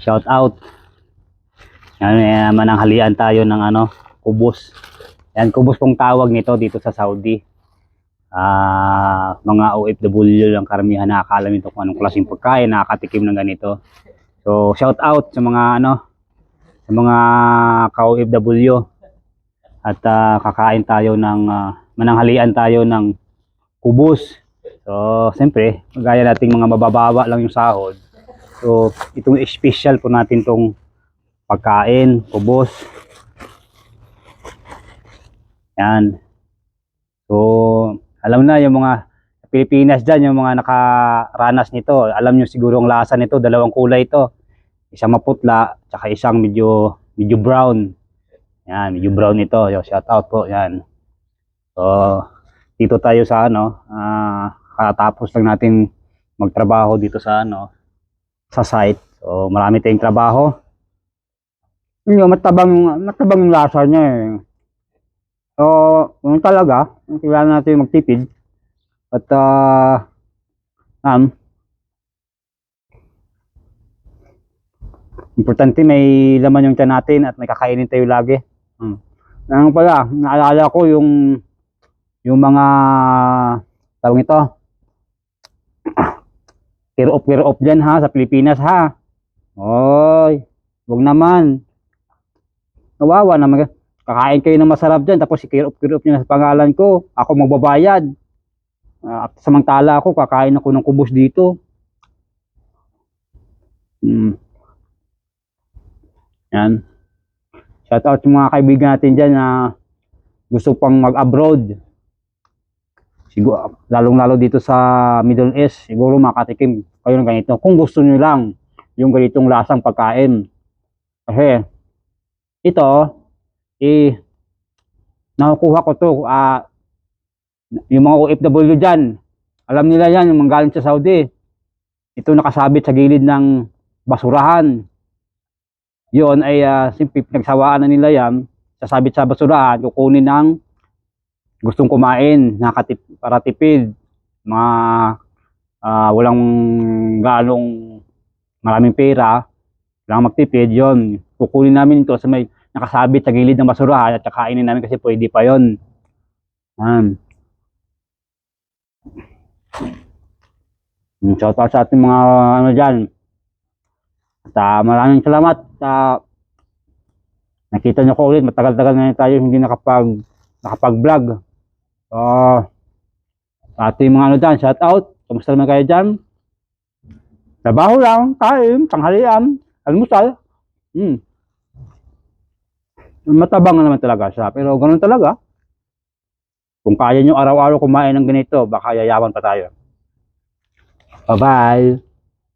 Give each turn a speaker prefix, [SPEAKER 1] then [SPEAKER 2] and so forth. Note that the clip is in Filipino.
[SPEAKER 1] Shout out. Yan, mananghalian tayo ng kubos. Yan, kubos pong tawag nito dito sa Saudi. Mga OFW lang karamihan nakakaalam ito kung anong klaseng pagkain, nakakatikim ng ganito. So, shout out sa mga sa mga ka-OFW. At kakain tayo ng mananghalian tayo ng kubos. So, siyempre, gaya nating mga mabababa lang yung sahod. So, itong special po natin tong pagkain, kubos. Yan. So, alam na yung mga Pilipinas dyan, yung mga nakaranas nito. Alam nyo siguro ang lasa nito, dalawang kulay ito. Isang maputla, tsaka isang medyo brown. Yan, medyo brown ito. Yo, shout out po, yan. So, dito tayo sa katapos lang natin magtrabaho dito sa sa site. So, marami tayong trabaho. Yung matabang yung lasa niya eh. So, yung talaga, kailangan natin magtipid. At importante may laman yung tiyan natin at may kakainin tayo lagi. Ano pala, naalala ko yung mga tawag ito. Tear off dyan ha, sa Pilipinas ha. Oy, wag naman. Nawawa naman. Kakain kayo ng masarap dyan, tapos i-clear off nyo sa pangalan ko. Ako magbabayad. Samantala ako, kakain ako ng kubos dito. Yan. Shout out sa mga kaibigan natin dyan na gusto pang mag-abroad. Siguro, lalong-lalo dito sa Middle East, siguro makatikim kayo ng ganito. Kung gusto nyo lang yung ganitong lasang pagkain. Kasi, ito, nakukuha ko to, yung mga OFW dyan, alam nila yan, yung manggaling sa Saudi. Ito nakasabit sa gilid ng basurahan. Yun ay simple pinagsawaan na nila yan, sasabit sa basurahan, kukunin ng gustong kumain, para tipid, mga walang ganong maraming pera, lang magtipid, yun. Kukunin namin ito sa may nakasabit sa gilid ng basurahan at kainin namin kasi pwede pa yun. Shout out sa ating mga dyan. At maraming salamat. Nakita nyo ko ulit, matagal-tagal na tayo hindi nakapag-vlog. Ating mga dyan, shout out. Kamusta naman kayo dyan? Trabaho lang, kain, tanghalian, almusal. Matabang naman talaga siya, pero ganun talaga. Kung kaya nyo araw-araw kumain ng ganito, baka yayaman pa tayo. Bye-bye!